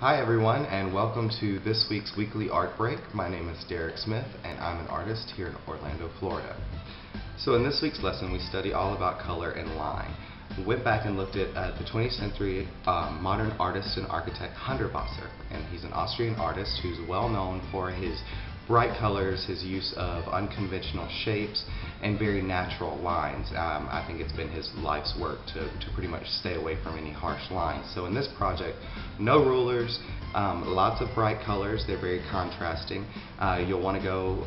Hi everyone, and welcome to this week's weekly art break. My name is Derek Smith and I'm an artist here in Orlando, Florida. So in this week's lesson we study all about color and line. We went back and looked at the 20th century modern artist and architect Hundertwasser, and he's an Austrian artist who's well known for his bright colors, his use of unconventional shapes, and very natural lines. I think it's been his life's work to pretty much stay away from any harsh lines. So in this project, no rulers, lots of bright colors. They're very contrasting. You'll want to go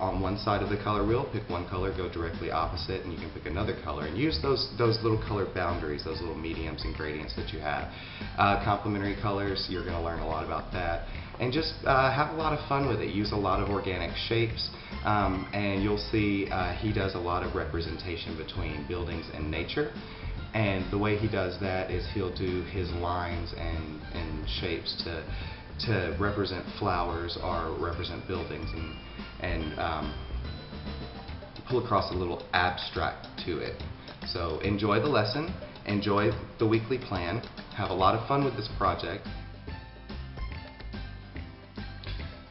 on one side of the color wheel, pick one color, go directly opposite, and you can pick another color and use those little color boundaries, those little mediums and gradients that you have. Complementary colors, you're going to learn a lot about that. And just have a lot of fun with it. Use a lot of organic shapes, and you'll see he does a lot of representation between buildings and nature. And the way he does that is he'll do his lines and shapes to represent flowers or represent buildings and pull across a little abstract to it. So enjoy the lesson, enjoy the weekly plan, have a lot of fun with this project.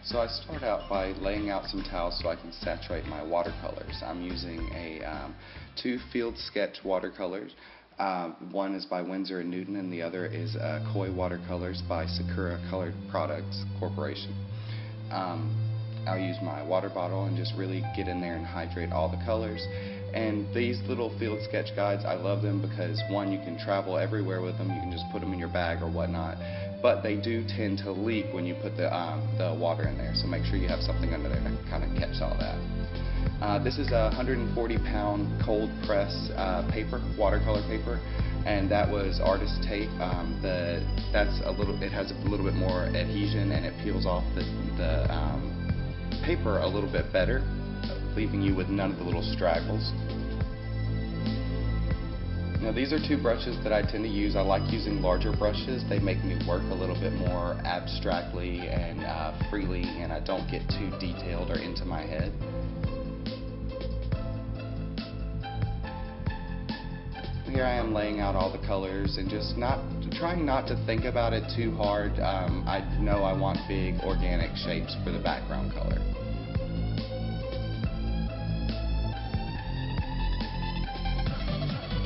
So I start out by laying out some towels so I can saturate my watercolors. I'm using two field sketch watercolors. One is by Winsor & Newton and the other is Koi Watercolors by Sakura Colored Products Corporation. I'll use my water bottle and just really get in there and hydrate all the colors. And these little field sketch guides, I love them because one, you can travel everywhere with them. You can just put them in your bag or whatnot. But they do tend to leak when you put the water in there, so make sure you have something under there to kind of catch all that. This is a 140-pound cold press paper, watercolor paper, and that was artist tape. It has a little bit more adhesion and it peels off the paper a little bit better, leaving you with none of the little straggles. Now these are two brushes that I tend to use. I like using larger brushes. They make me work a little bit more abstractly and freely, and I don't get too detailed or into my head. Here I am laying out all the colors and just trying not to think about it too hard. I know I want big organic shapes for the background color.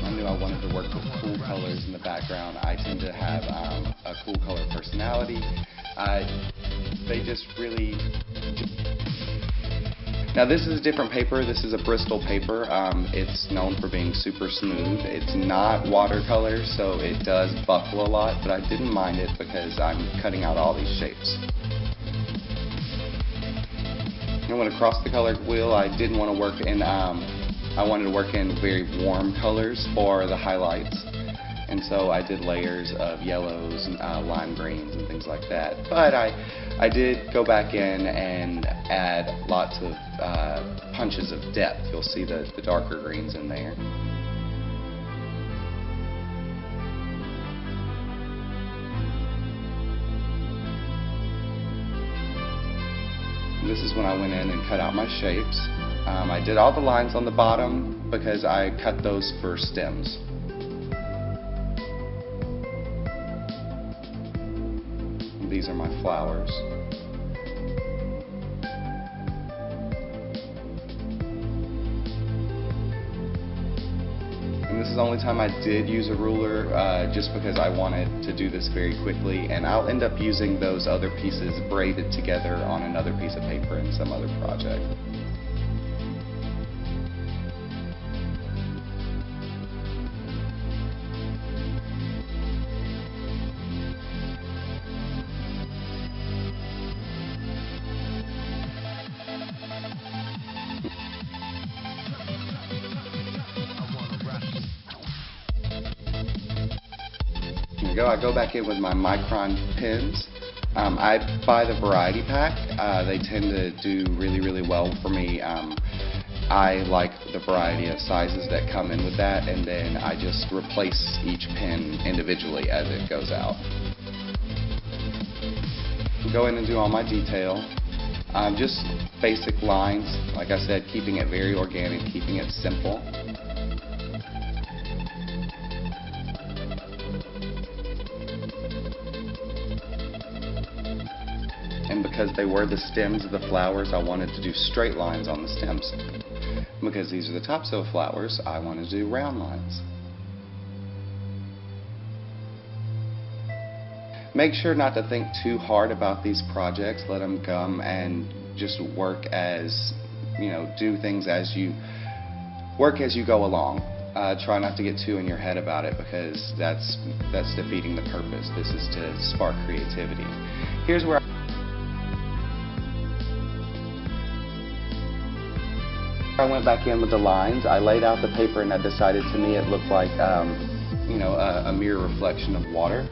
I knew I wanted to work with cool colors in the background. I tend to have a cool color personality. They just really... Now this is a different paper. This is a Bristol paper. It's known for being super smooth. It's not watercolor, so it does buckle a lot, but I didn't mind it because I'm cutting out all these shapes. And when across the color wheel, I didn't want to work in... I wanted to work in very warm colors for the highlights, and so I did layers of yellows and lime greens and things like that. But I did go back in and add lots of punches of depth. You'll see the darker greens in there. This is when I went in and cut out my shapes. I did all the lines on the bottom because I cut those for stems. These are my flowers. And this is the only time I did use a ruler, just because I wanted to do this very quickly, and I'll end up using those other pieces braided together on another piece of paper in some other project. I go back in with my micron pens. I buy the variety pack. They tend to do really well for me. I like the variety of sizes that come in with that, and then I just replace each pen individually as it goes out. Go in and do all my detail. Just basic lines, like I said, keeping it very organic, keeping it simple. And because they were the stems of the flowers, I wanted to do straight lines on the stems. Because these are the tops of flowers, I wanted to do round lines. Make sure not to think too hard about these projects. Let them come and just work as, do things as you go along. Try not to get too in your head about it, because that's defeating the purpose. This is to spark creativity. Here's where I went back in with the lines. I laid out the paper, and I decided, to me it looked like a mirror reflection of water.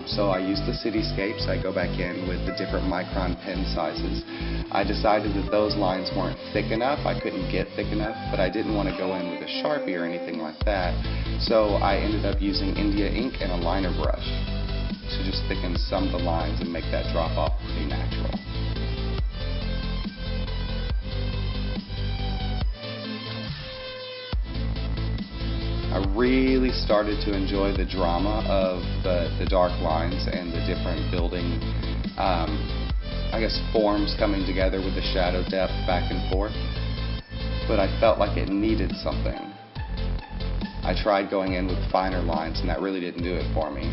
So I used the cityscapes. I go back in with the different micron pen sizes. I decided that those lines weren't thick enough. I couldn't get thick enough, but I didn't want to go in with a Sharpie or anything like that. So I ended up using India ink and a liner brush to just thicken some of the lines and make that drop off pretty natural. I really started to enjoy the drama of the dark lines and the different building, forms coming together with the shadow depth back and forth. But I felt like it needed something. I tried going in with finer lines, and that really didn't do it for me.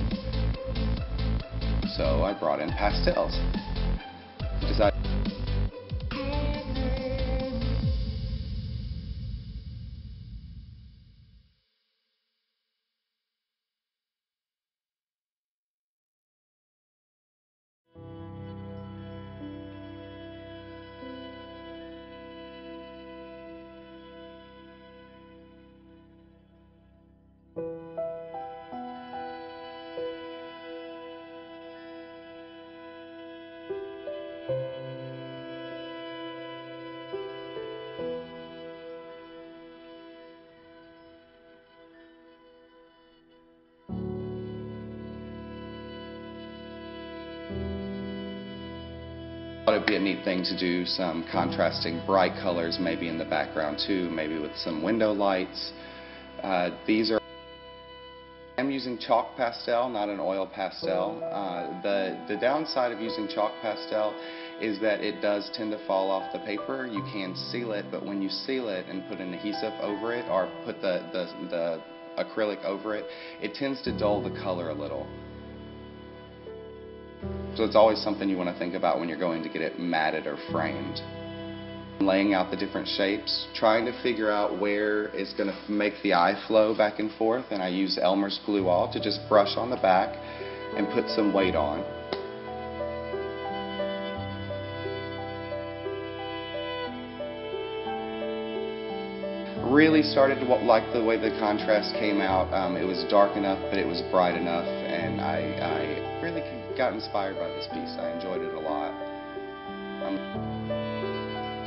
So I brought in pastels. I thought it'd be a neat thing to do some contrasting bright colors maybe in the background too, maybe with some window lights. I'm using chalk pastel, not an oil pastel. The downside of using chalk pastel is that it does tend to fall off the paper. You can seal it, but when you seal it and put an adhesive over it, or put the acrylic over it, it tends to dull the color a little. So it's always something you want to think about when you're going to get it matted or framed. Laying out the different shapes, trying to figure out where it's going to make the eye flow back and forth, and I use Elmer's glue all to just brush on the back and put some weight on. Really started to like the way the contrast came out. It was dark enough, but it was bright enough, and I really got inspired by this piece. I enjoyed it a lot.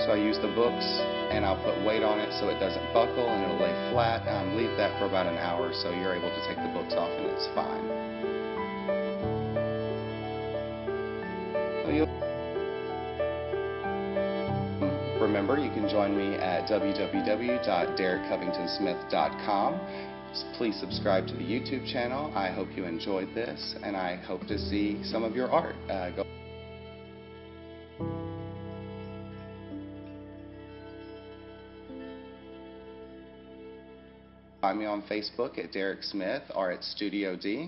So I use the books, and I'll put weight on it so it doesn't buckle and it'll lay flat. Leave that for about an hour so you're able to take the books off and it's fine. Remember, you can join me at www.derekcovingtonsmith.com. Please subscribe to the YouTube channel. I hope you enjoyed this, and I hope to see some of your art. Find me on Facebook at Derek Smith or at Studio D.